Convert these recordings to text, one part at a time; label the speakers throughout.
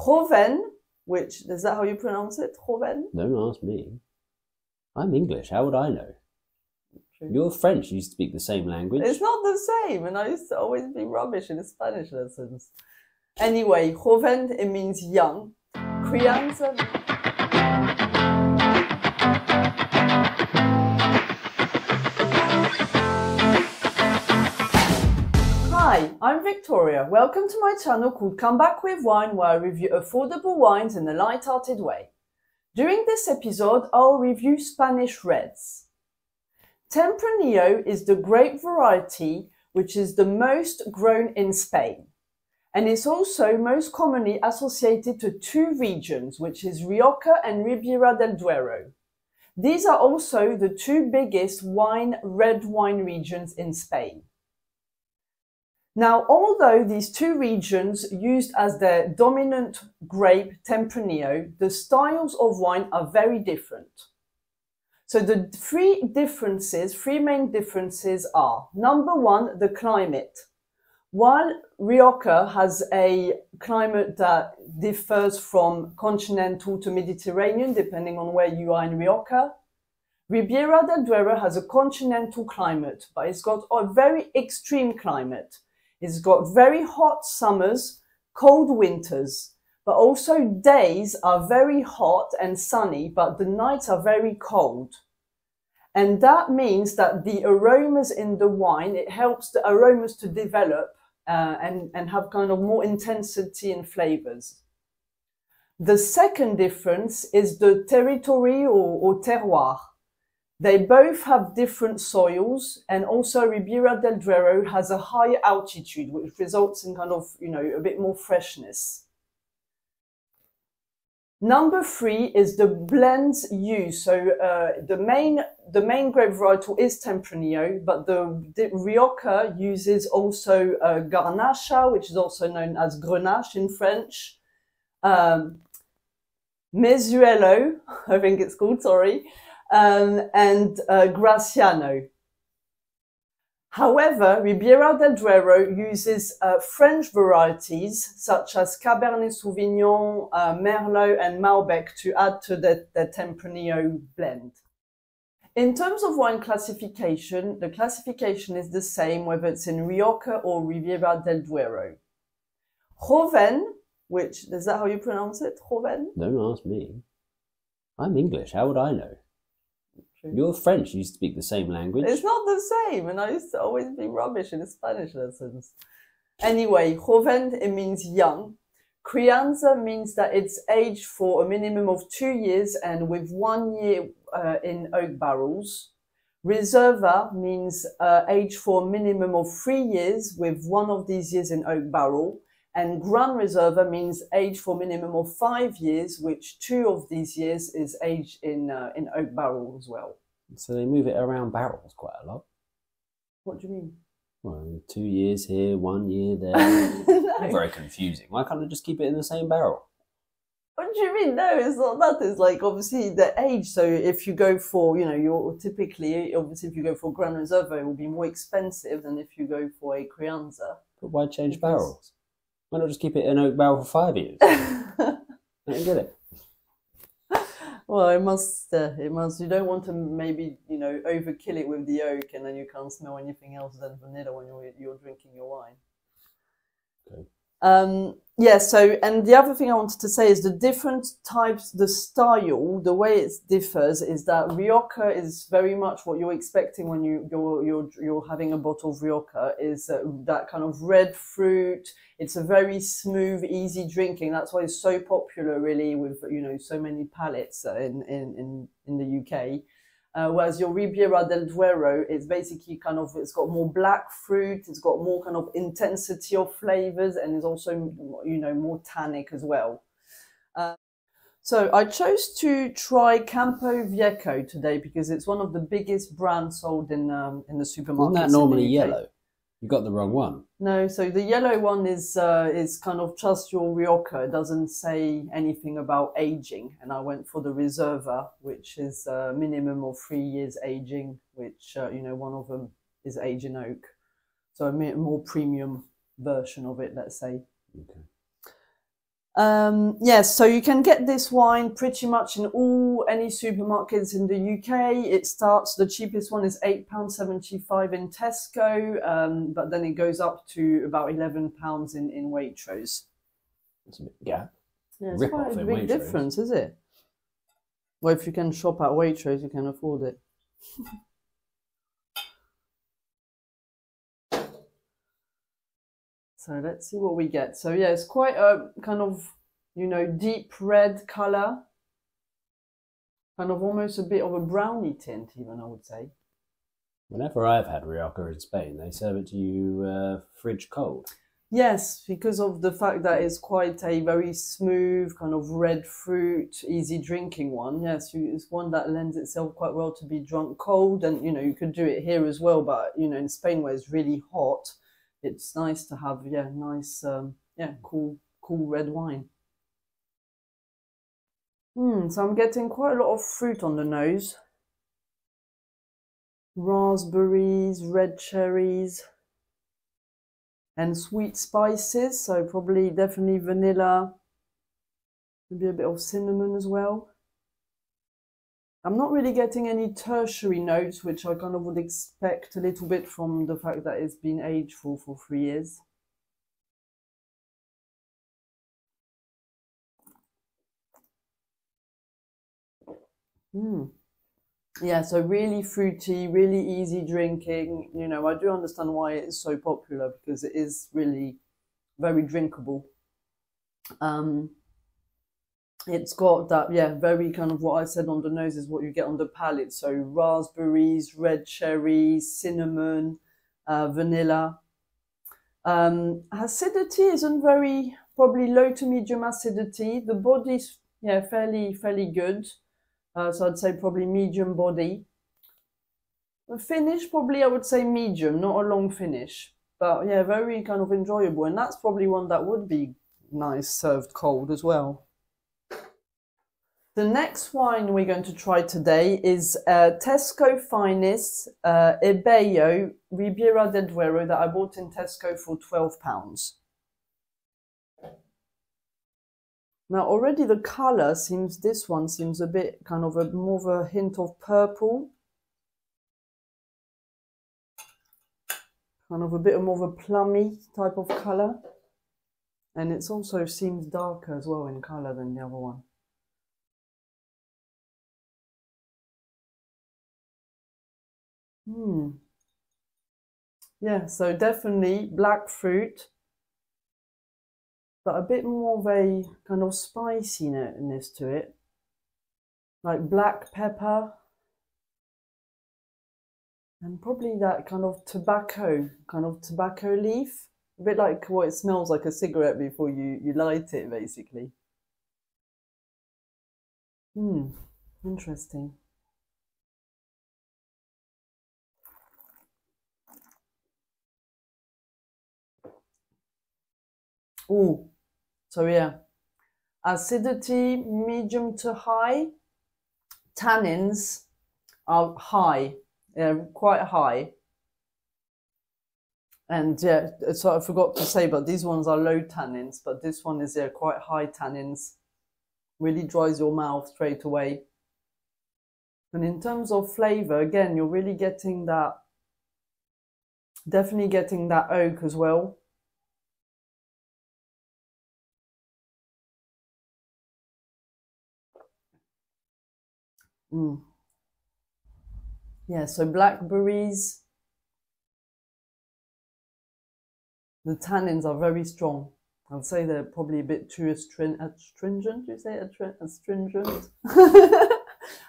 Speaker 1: Joven, which, is that how you pronounce it? Joven?
Speaker 2: Don't ask me. I'm English, how would I know?
Speaker 1: True.
Speaker 2: You're French, you speak the same language.
Speaker 1: It's not the same, and I used to always be rubbish in the Spanish lessons. Anyway, joven, it means young. Crianza. Hi, I'm Victoria. Welcome to my channel called Come Back with Wine, where I review affordable wines in a light-hearted way. During this episode, I'll review Spanish reds. Tempranillo is the grape variety which is the most grown in Spain. And it's also most commonly associated to two regions, which is Rioja and Ribera del Duero. These are also the two biggest red wine regions in Spain. Now, although these two regions used as their dominant grape Tempranillo, the styles of wine are very different. So the three main differences are, number one, the climate. While Rioja has a climate that differs from continental to Mediterranean, depending on where you are in Rioja, Ribera del Duero has a continental climate, but it's got a very extreme climate. It's got very hot summers, cold winters, but also days are very hot and sunny, but the nights are very cold. And that means that the aromas in the wine, it helps the aromas to develop and have kind of more intensity in flavors. The second difference is the territory or terroir. They both have different soils, and also Ribera del Duero has a higher altitude, which results in kind of, a bit more freshness. Number three is the blends used. So the main grape varietal is Tempranillo, but the Rioja uses also Garnacha, which is also known as Grenache in French, Mezuelo, I think it's called, sorry, and Graciano. However, Ribera del Duero uses French varieties such as Cabernet Sauvignon, Merlot and Malbec to add to the Tempranillo blend. In terms of wine classification, the classification is the same whether it's in Rioja or Ribera del Duero. Joven, which, is that how you pronounce it? Joven?
Speaker 2: Don't ask me. I'm English, how would I know? You're French, you speak the same language.
Speaker 1: It's not the same, and I used to always be rubbish in the Spanish lessons. Anyway, joven, it means young. Crianza means that it's aged for a minimum of 2 years and with 1 year in oak barrels. Reserva means aged for a minimum of 3 years with 1 of these years in oak barrel. And Gran Reserva means aged for a minimum of 5 years, which 2 of these years is aged in oak barrel as well.
Speaker 2: So they move it around barrels quite a lot.
Speaker 1: What do you mean?
Speaker 2: Well, 2 years here, 1 year there. No. Very confusing. Why can't I just keep it in the same barrel?
Speaker 1: What do you mean? No, it's not that. It's like obviously the age. So if you go for, you're typically, obviously if you go for Gran Reserva, it will be more expensive than if you go for a Crianza.
Speaker 2: But why change barrels? Why not just keep it in oak barrel for 5 years? I don't get it.
Speaker 1: Well, it must. You don't want to maybe, overkill it with the oak, and then you can't smell anything else than vanilla when you're drinking your wine.
Speaker 2: Okay.
Speaker 1: Yeah. So, and the other thing I wanted to say is the different types, the style, the way it differs is that Rioja is very much what you're expecting when you're having a bottle of Rioja, is that kind of red fruit. It's a very smooth, easy drinking. That's why it's so popular, really, with so many palates in the UK. Whereas your Ribera del Duero, it's basically it's got more black fruit, it's got more kind of intensity of flavors, and is also, more tannic as well. So I chose to try Campo Viejo today because it's one of the biggest brands sold in the supermarkets.
Speaker 2: Isn't that normally yellow? You got the wrong one.
Speaker 1: No, so the yellow one is kind of just your Rioja. It doesn't say anything about aging, and I went for the Reserva, which is a minimum of 3 years aging, which one of them is aged in oak, so a more premium version of it, let's say.
Speaker 2: Okay.
Speaker 1: Yes, so you can get this wine pretty much in any supermarkets in the UK. It starts, the cheapest one is £8.75 in Tesco, but then it goes up to about £11 in Waitrose.
Speaker 2: That's a big gap.
Speaker 1: Yeah, it's quite a big difference, is it? Well, if you can shop at Waitrose, you can afford it. So let's see what we get. So yeah, it's quite a kind of, you know, deep red color. Kind of almost a bit of a brownie tint even, I would say.
Speaker 2: Whenever I've had Rioja in Spain, they serve it to you fridge cold.
Speaker 1: Yes, because of the fact that it's quite a very smooth, kind of red fruit, easy drinking one. Yes, it's one that lends itself quite well to be drunk cold. And, you know, you could do it here as well. But, you know, in Spain where it's really hot, it's nice to have, nice, cool red wine. So I'm getting quite a lot of fruit on the nose. Raspberries, red cherries, and sweet spices. So probably definitely vanilla, maybe a bit of cinnamon as well. I'm not really getting any tertiary notes, which I kind of would expect a little bit from the fact that it's been aged for 3 years. Yeah, so really fruity, really easy drinking. You know, I do understand why it's so popular because it is really very drinkable. It's got that, very kind of what I said on the nose is what you get on the palate. So raspberries, red cherries, cinnamon, vanilla. Acidity isn't very, probably low to medium acidity. The body's, fairly good. So I'd say probably medium body. The finish, probably I would say medium, not a long finish. But yeah, very kind of enjoyable. And that's probably one that would be nice served cold as well. The next wine we're going to try today is Tesco Finest Ebello Ribeira del Duero that I bought in Tesco for £12. Now already the colour this one seems a bit kind of more of a hint of purple. Kind of a bit more of a plummy type of colour. And it also seems darker as well in colour than the other one. Yeah, so definitely black fruit, but a bit more of a kind of spiciness to it, like black pepper, and probably that kind of tobacco leaf, a bit like what it smells like a cigarette before you light it, basically. Interesting. Oh, so yeah, acidity medium to high, tannins are high, quite high, and yeah, so I forgot to say, but these ones are low tannins, but this one is quite high tannins, really dries your mouth straight away. And in terms of flavour, again, you're really getting that, definitely getting that oak as well. Yeah, so blackberries. The tannins are very strong. I'd say they're probably a bit too astringent. Do you say astringent?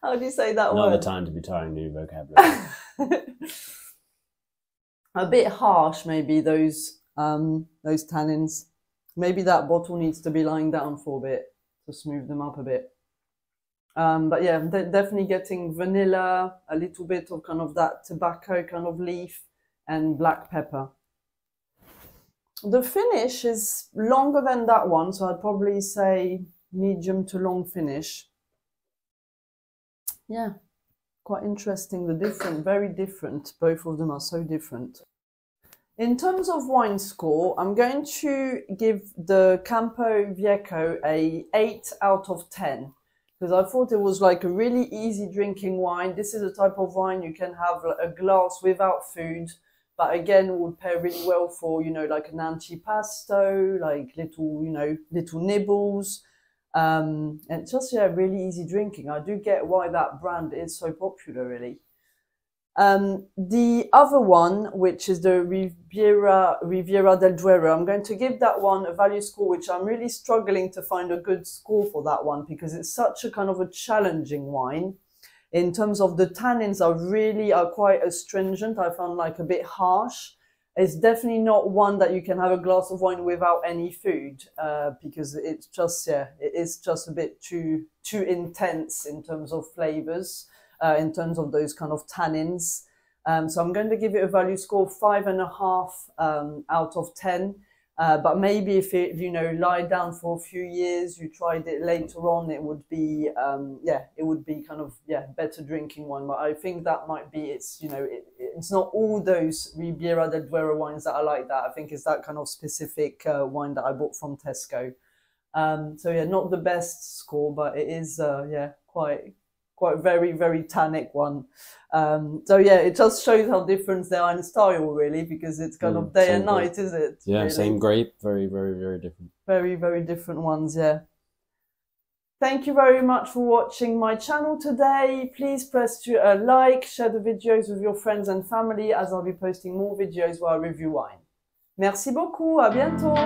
Speaker 1: How do you say that word?
Speaker 2: Not the time to be trying new vocabulary.
Speaker 1: A bit harsh, maybe those tannins. Maybe that bottle needs to be lying down for a bit to smooth them up a bit. But yeah, definitely getting vanilla, a little bit of kind of that tobacco kind of leaf, and black pepper. The finish is longer than that one, so I'd probably say medium to long finish. Yeah, quite interesting. Very different. Both of them are so different. In terms of wine score, I'm going to give the Campo Viejo a 8 out of 10 because I thought it was like a really easy drinking wine. This is a type of wine you can have a glass without food, but again would pair really well for, you know, like an antipasto, like little, you know, little nibbles. And just, yeah, really easy drinking. I do get why that brand is so popular, really. The other one, which is the Riviera del Duero, I'm going to give that one a value score, which I'm really struggling to find a good score for that one because it's such a kind of a challenging wine. In terms of the tannins are quite astringent. I found like a bit harsh. It's definitely not one that you can have a glass of wine without any food, because it's just, yeah, it is just a bit too intense in terms of flavors. In terms of those kind of tannins. So I'm going to give it a value score of 5.5 out of 10. But maybe if it, you know, lie down for a few years, you tried it later on, it would be, it would be kind of, better drinking one. But I think that might be, it's, you know, it's not all those Riviera del Duero wines that are like that. I think it's that kind of specific wine that I bought from Tesco. So yeah, not the best score, but it is, quite very, very tannic one. So yeah, it just shows how different they are in style, really, because it's kind of day and night, is it?
Speaker 2: Yeah,
Speaker 1: really?
Speaker 2: Same grape, very, very, very different.
Speaker 1: Very, very different ones, yeah. Thank you very much for watching my channel today. Please press like, share the videos with your friends and family, as I'll be posting more videos where I review wine. Merci beaucoup, à bientôt!